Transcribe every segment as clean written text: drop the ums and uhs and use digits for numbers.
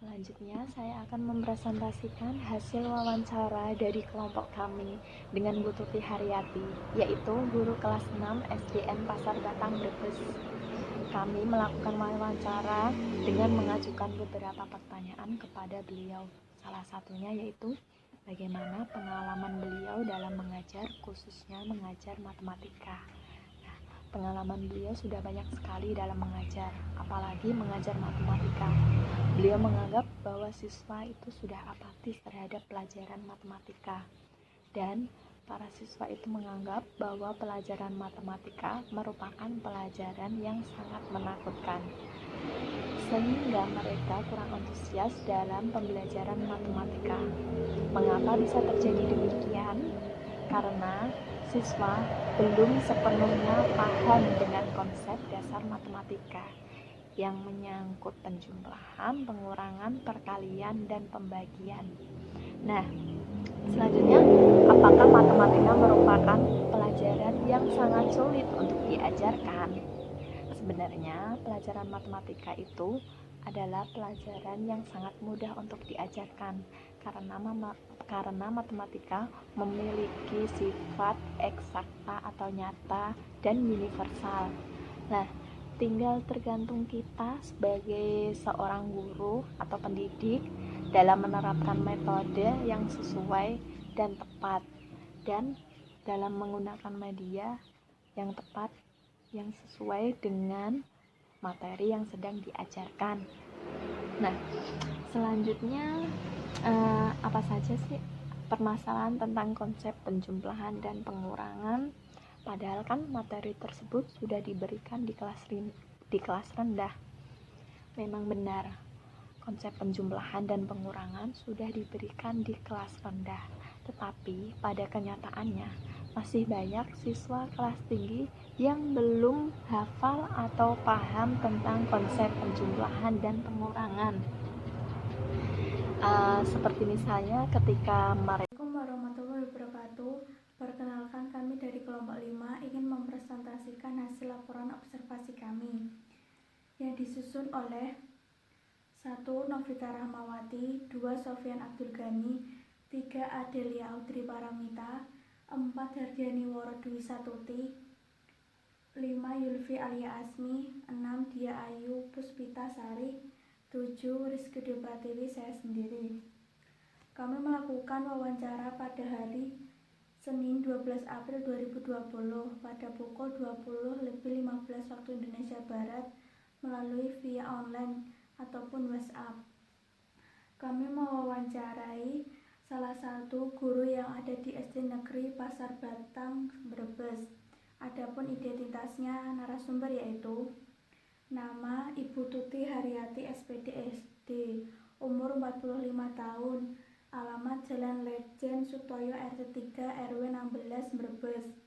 Selanjutnya, saya akan mempresentasikan hasil wawancara dari kelompok kami dengan Bu Tuti Haryati, yaitu guru kelas 6 SDN Pasar Batang Brebes. Kami melakukan wawancara dengan mengajukan beberapa pertanyaan kepada beliau. Salah satunya yaitu bagaimana pengalaman beliau dalam mengajar, khususnya mengajar matematika. Pengalaman beliau sudah banyak sekali dalam mengajar, apalagi mengajar matematika. Beliau menganggap bahwa siswa itu sudah apatis terhadap pelajaran matematika, dan para siswa itu menganggap bahwa pelajaran matematika merupakan pelajaran yang sangat menakutkan, sehingga mereka kurang antusias dalam pembelajaran matematika. Mengapa bisa terjadi demikian? Karena siswa belum sepenuhnya paham dengan konsep dasar matematika yang menyangkut penjumlahan, pengurangan, perkalian, dan pembagian. Nah, selanjutnya, apakah matematika merupakan pelajaran yang sangat sulit untuk diajarkan? Sebenarnya, pelajaran matematika itu adalah pelajaran yang sangat mudah untuk diajarkan karena matematika memiliki sifat eksakta atau nyata dan universal. Nah, tinggal tergantung kita sebagai seorang guru atau pendidik dalam menerapkan metode yang sesuai dan tepat, dan dalam menggunakan media yang tepat yang sesuai dengan materi yang sedang diajarkan. Nah, selanjutnya apa saja sih permasalahan tentang konsep penjumlahan dan pengurangan? Padahal kan materi tersebut sudah diberikan di kelas rendah. Memang benar, konsep penjumlahan dan pengurangan sudah diberikan di kelas rendah, tetapi pada kenyataannya masih banyak siswa kelas tinggi yang belum hafal atau paham tentang konsep penjumlahan dan pengurangan. Seperti misalnya ketika mereka. Assalamualaikum warahmatullahi wabarakatuh. Perkenalkan, kami dari kelompok 5 ingin mempresentasikan hasil laporan observasi kami yang disusun oleh 1. Novita Rahmawati, 2. Sofyan Abdul Ghani, 3. Adelia Audrey Paramita, 4. Hardiani Woro Dwi Satuti, 5. Yulfi Alia Asmi, 6. Dia Ayu Puspita Sari, 7. Rizky Pratiwi, saya sendiri. Kami melakukan wawancara pada hari Senin 12 April 2020 pada pukul 20.15 waktu Indonesia Barat melalui via online ataupun WhatsApp. Kami mewawancarai salah satu guru yang ada di SD Negeri Pasar Batang, Brebes. Adapun identitasnya narasumber yaitu nama Ibu Tuti Haryati SPD SD, umur 45 tahun, alamat Jalan Lejen Sutoyo RT 3 RW 16 Brebes,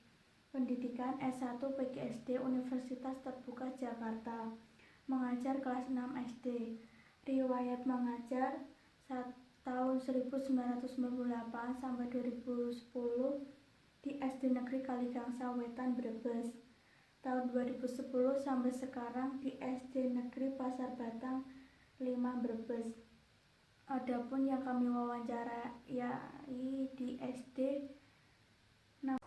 pendidikan S1 PGSD Universitas Terbuka Jakarta, mengajar kelas 6 SD, riwayat mengajar tahun 1998 sampai 2010 di SD Negeri Kaligangsa Wetan Brebes, tahun 2010 sampai sekarang di SD Negeri Pasar Batang 5 Brebes. Adapun yang kami wawancarai di SD.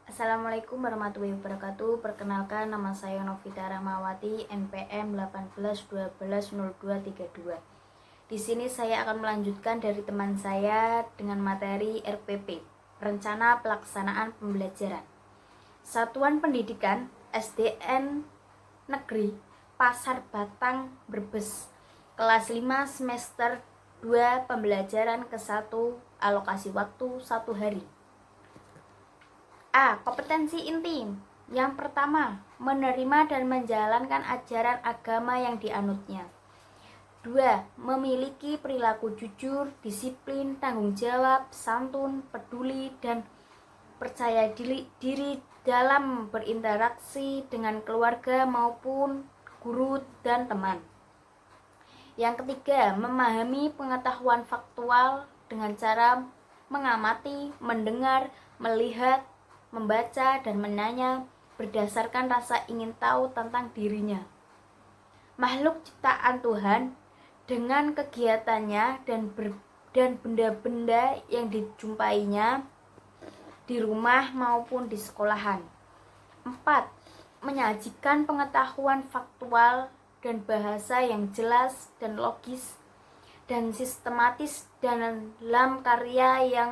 Assalamualaikum warahmatullahi wabarakatuh. Perkenalkan, nama saya Novita Rahmawati, NPM 18120232. Di sini saya akan melanjutkan dari teman saya dengan materi RPP, Rencana Pelaksanaan Pembelajaran. Satuan Pendidikan SDN Negeri Pasar Batang Brebes, kelas 5 semester 2 pembelajaran ke-1, alokasi waktu 1 hari. A. Kompetensi inti. Yang pertama, menerima dan menjalankan ajaran agama yang dianutnya. 2. Memiliki perilaku jujur, disiplin, tanggung jawab, santun, peduli, dan percaya diri dalam berinteraksi dengan keluarga maupun guru dan teman. Yang ketiga, memahami pengetahuan faktual dengan cara mengamati, mendengar, melihat, membaca, dan menanya berdasarkan rasa ingin tahu tentang dirinya. Makhluk ciptaan Tuhan dengan kegiatannya dan benda-benda yang dijumpainya di rumah maupun di sekolahan. 4. Menyajikan pengetahuan faktual dan bahasa yang jelas dan logis dan sistematis dalam karya yang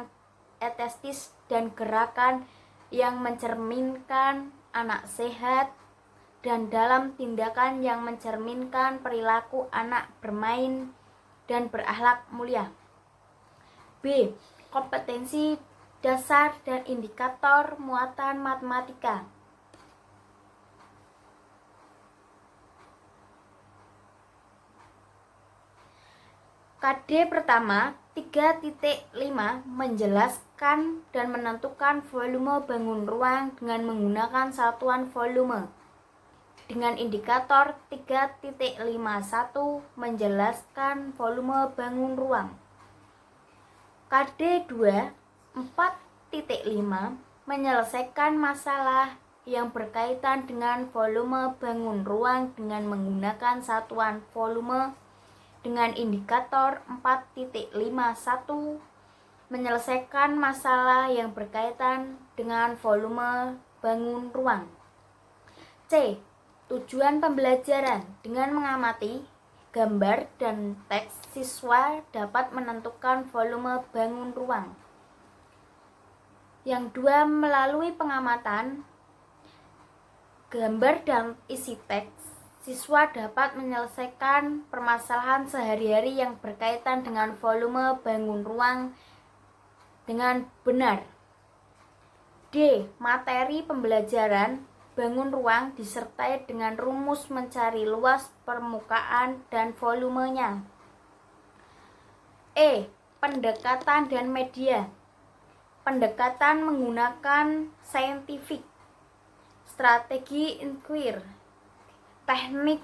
estetis dan gerakan yang mencerminkan anak sehat dan dalam tindakan yang mencerminkan perilaku anak bermain dan berakhlak mulia. B. Kompetensi dasar dan indikator muatan matematika. KD pertama 3.5 menjelaskan dan menentukan volume bangun ruang dengan menggunakan satuan volume. Dengan indikator 3.51 menjelaskan volume bangun ruang. KD 2 4.5 menyelesaikan masalah yang berkaitan dengan volume bangun ruang dengan menggunakan satuan volume. Dengan indikator 4.51 menyelesaikan masalah yang berkaitan dengan volume bangun ruang. C. Tujuan pembelajaran dengan mengamati gambar dan teks siswa dapat menentukan volume bangun ruang. Yang 2. Melalui pengamatan gambar dan isi teks, siswa dapat menyelesaikan permasalahan sehari-hari yang berkaitan dengan volume bangun ruang dengan benar. D. Materi pembelajaran bangun ruang disertai dengan rumus mencari luas permukaan dan volumenya. E. Pendekatan dan media. Pendekatan menggunakan scientific, strategi inquiry, teknik.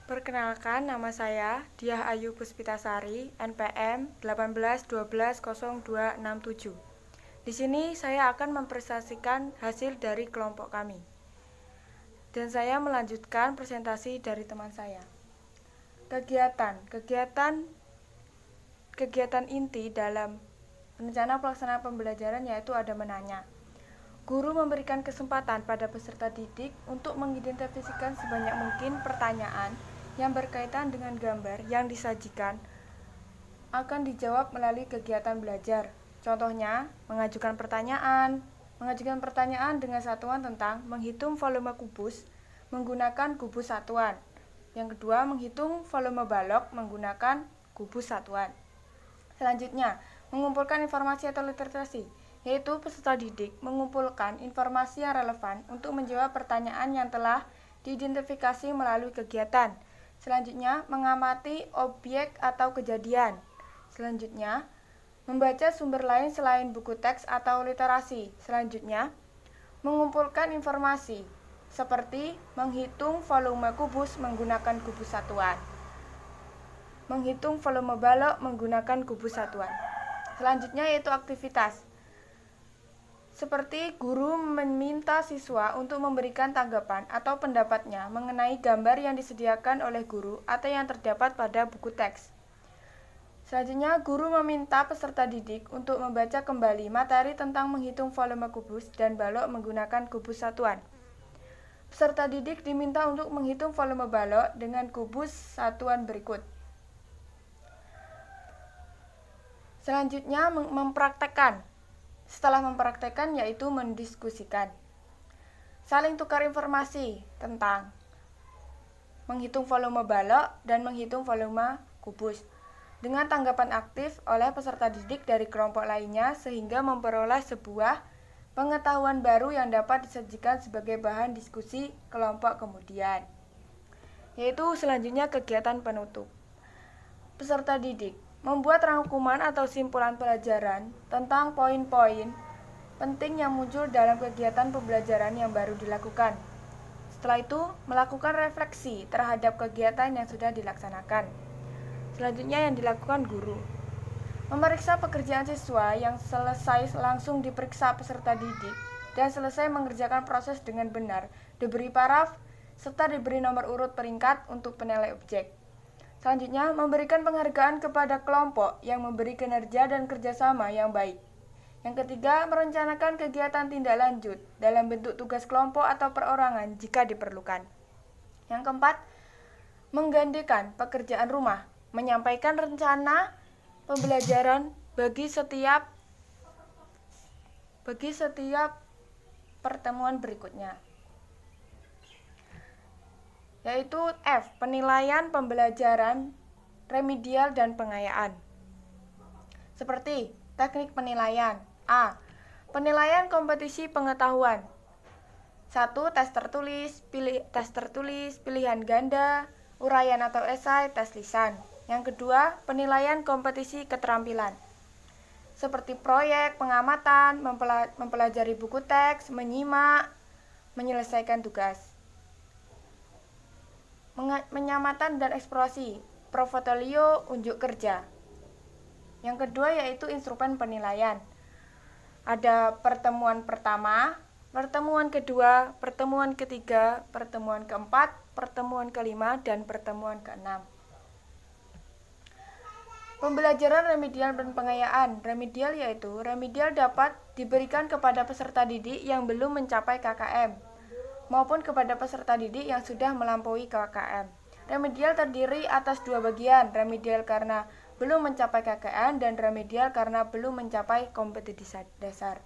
Perkenalkan, nama saya Diah Ayu Puspitasari, NPM 18120267. Di sini saya akan mempresentasikan hasil dari kelompok kami. Dan saya melanjutkan presentasi dari teman saya. Kegiatan inti dalam rencana pelaksanaan pembelajaran yaitu ada menanya. Guru memberikan kesempatan pada peserta didik untuk mengidentifikasikan sebanyak mungkin pertanyaan yang berkaitan dengan gambar yang disajikan akan dijawab melalui kegiatan belajar. Contohnya, mengajukan pertanyaan dengan satuan tentang menghitung volume kubus menggunakan kubus satuan. Yang kedua, menghitung volume balok menggunakan kubus satuan. Selanjutnya, mengumpulkan informasi atau literasi, yaitu peserta didik mengumpulkan informasi yang relevan untuk menjawab pertanyaan yang telah diidentifikasi melalui kegiatan. Selanjutnya, mengamati objek atau kejadian. Selanjutnya, membaca sumber lain selain buku teks atau literasi. Selanjutnya, mengumpulkan informasi seperti menghitung volume kubus menggunakan kubus satuan, menghitung volume balok menggunakan kubus satuan. Selanjutnya yaitu aktivitas. Seperti guru meminta siswa untuk memberikan tanggapan atau pendapatnya mengenai gambar yang disediakan oleh guru atau yang terdapat pada buku teks. Selanjutnya, guru meminta peserta didik untuk membaca kembali materi tentang menghitung volume kubus dan balok menggunakan kubus satuan. Peserta didik diminta untuk menghitung volume balok dengan kubus satuan berikut. Selanjutnya, mempraktekkan. Setelah mempraktekkan yaitu mendiskusikan. Saling tukar informasi tentang menghitung volume balok dan menghitung volume kubus dengan tanggapan aktif oleh peserta didik dari kelompok lainnya sehingga memperoleh sebuah pengetahuan baru yang dapat disajikan sebagai bahan diskusi kelompok kemudian. Yaitu selanjutnya kegiatan penutup. Peserta didik membuat rangkuman atau simpulan pelajaran tentang poin-poin penting yang muncul dalam kegiatan pembelajaran yang baru dilakukan. Setelah itu, melakukan refleksi terhadap kegiatan yang sudah dilaksanakan. Selanjutnya yang dilakukan guru. Memeriksa pekerjaan siswa yang selesai langsung diperiksa peserta didik dan selesai mengerjakan proses dengan benar, diberi paraf, serta diberi nomor urut peringkat untuk penilai objek. Selanjutnya, memberikan penghargaan kepada kelompok yang memberi kinerja dan kerjasama yang baik. Yang ketiga, merencanakan kegiatan tindak lanjut dalam bentuk tugas kelompok atau perorangan jika diperlukan. Yang keempat, menggantikan pekerjaan rumah, menyampaikan rencana pembelajaran bagi setiap pertemuan berikutnya. Yaitu F, penilaian pembelajaran remedial dan pengayaan. Seperti teknik penilaian. A, penilaian kompetisi pengetahuan. 1. Tes tertulis, pilihan ganda, uraian atau esai, tes lisan. Yang kedua, penilaian kompetisi keterampilan. Seperti proyek, pengamatan, mempelajari buku teks, menyimak, menyelesaikan tugas. Menyamatan dan eksplorasi, portofolio, unjuk kerja. Yang kedua yaitu instrumen penilaian. Ada pertemuan pertama, pertemuan kedua, pertemuan ketiga, pertemuan keempat, pertemuan kelima, dan pertemuan keenam. Pembelajaran remedial dan pengayaan. Remedial yaitu remedial dapat diberikan kepada peserta didik yang belum mencapai KKM maupun kepada peserta didik yang sudah melampaui KKM. Remedial terdiri atas dua bagian, remedial karena belum mencapai KKM dan remedial karena belum mencapai kompetensi dasar.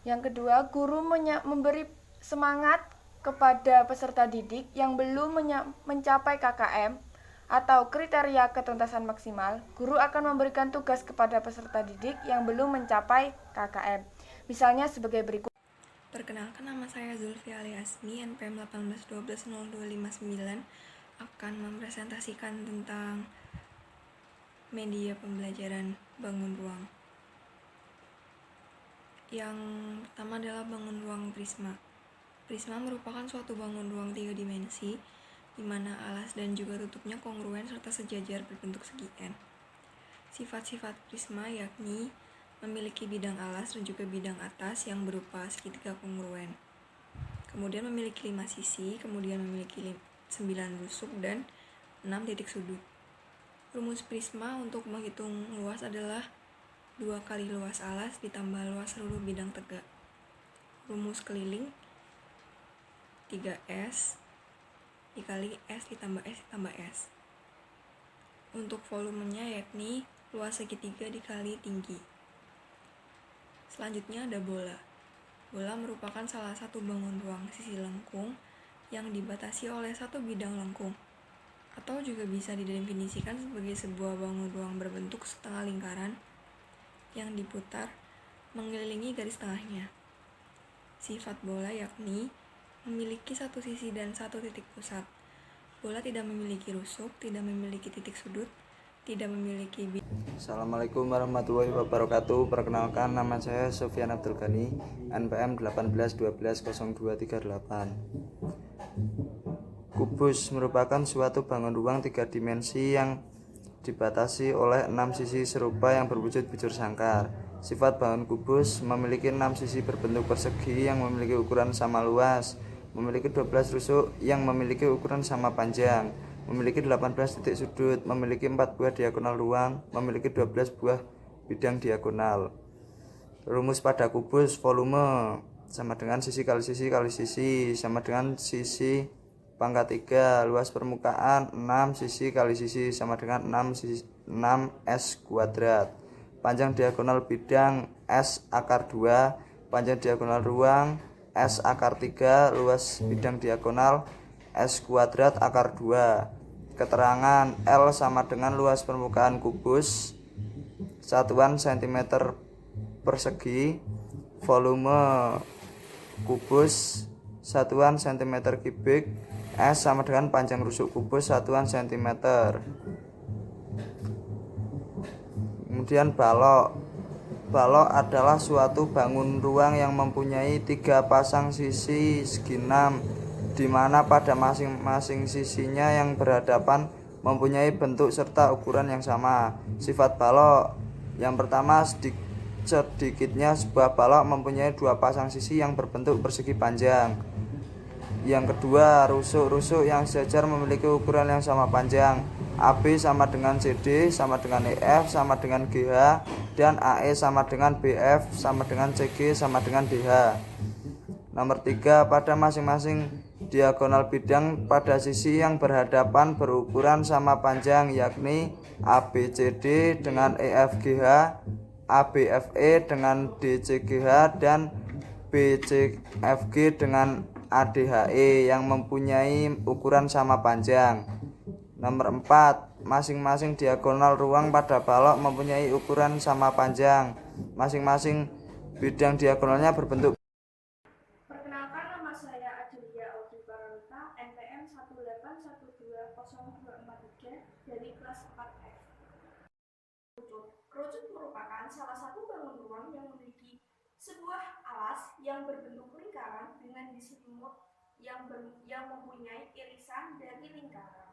Yang kedua, guru memberi semangat kepada peserta didik yang belum mencapai KKM atau kriteria ketuntasan maksimal. Guru akan memberikan tugas kepada peserta didik yang belum mencapai KKM. Misalnya sebagai berikut. Perkenalkan, nama saya Zulfi Aliasmi, NPM 18120259, akan mempresentasikan tentang media pembelajaran bangun ruang. Yang pertama adalah bangun ruang prisma. Prisma merupakan suatu bangun ruang 3 dimensi, di mana alas dan juga tutupnya kongruen serta sejajar berbentuk segi N. Sifat-sifat prisma yakni memiliki bidang alas dan juga bidang atas yang berupa segitiga kongruen. Kemudian memiliki 5 sisi, kemudian memiliki 9 rusuk dan 6 titik sudut. Rumus prisma untuk menghitung luas adalah 2 kali luas alas ditambah luas seluruh bidang tegak. Rumus keliling 3S dikali S ditambah S ditambah S. Untuk volumenya yakni luas segitiga dikali tinggi. Selanjutnya ada bola. Bola merupakan salah satu bangun ruang sisi lengkung yang dibatasi oleh satu bidang lengkung, atau juga bisa didefinisikan sebagai sebuah bangun ruang berbentuk setengah lingkaran yang diputar mengelilingi garis tengahnya. Sifat bola yakni memiliki satu sisi dan satu titik pusat. Bola tidak memiliki rusuk, tidak memiliki titik sudut, tidak memiliki Assalamualaikum warahmatullahi wabarakatuh. Perkenalkan, nama saya Sofyan Abdul Ghani, NPM 1812-1208. Kubus merupakan suatu bangun ruang 3 dimensi yang dibatasi oleh 6 sisi serupa yang berwujud bujur sangkar. Sifat bangun kubus memiliki 6 sisi berbentuk persegi yang memiliki ukuran sama luas, memiliki 12 rusuk yang memiliki ukuran sama panjang, memiliki 18 titik sudut, memiliki 4 buah diagonal ruang, memiliki 12 buah bidang diagonal. Rumus pada kubus, volume sama dengan sisi kali sisi kali sisi sama dengan sisi pangkat 3, luas permukaan 6 sisi kali sisi sama dengan 6 S kuadrat. Panjang diagonal bidang S akar 2, panjang diagonal ruang S akar 3, luas bidang diagonal S kuadrat akar 2. Keterangan L sama dengan luas permukaan kubus, satuan cm persegi, volume kubus, satuan cm kubik, S sama dengan panjang rusuk kubus, satuan cm. Kemudian balok. Balok adalah suatu bangun ruang yang mempunyai 3 pasang sisi segi 6, di mana pada masing-masing sisinya yang berhadapan mempunyai bentuk serta ukuran yang sama. Sifat balok. Yang pertama, sedikitnya sebuah balok mempunyai 2 pasang sisi yang berbentuk persegi panjang. Yang kedua, rusuk yang sejajar memiliki ukuran yang sama panjang. AB sama dengan CD sama dengan EF sama dengan GH, dan AE sama dengan BF sama dengan CG sama dengan DH. Nomor 3, pada masing-masing diagonal bidang pada sisi yang berhadapan berukuran sama panjang, yakni ABCD dengan EFGH, ABFE dengan DCGH, dan BCFG dengan ADHE yang mempunyai ukuran sama panjang. Nomor 4, masing-masing diagonal ruang pada balok mempunyai ukuran sama panjang. Masing-masing bidang diagonalnya berbentuk. Perkenalkan, nama saya Adelia Audrey Paramita, NPM 1812023 dari kelas 4F. Kerucut merupakan salah satu bangun ruang yang memiliki sebuah alas yang berbentuk lingkaran dengan diselimut yang mempunyai irisan dari lingkaran.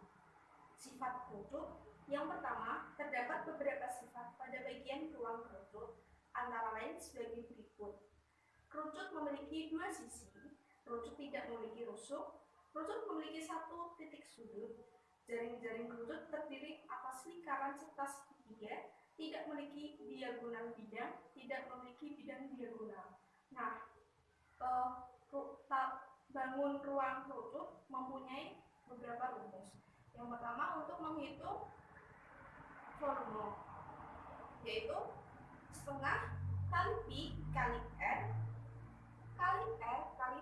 Sifat kerucut yang pertama, terdapat beberapa sifat pada bagian ruang kerucut, antara lain sebagai berikut. Kerucut memiliki dua sisi, kerucut tidak memiliki rusuk, kerucut memiliki satu titik sudut, jaring-jaring kerucut terdiri atas lingkaran serta segitiga, tidak memiliki diagonal bidang, tidak memiliki bidang diagonal. Nah, bangun ruang kerucut mempunyai beberapa rumus. Yang pertama, untuk menghitung volume, yaitu setengah kali Pi kali R kali R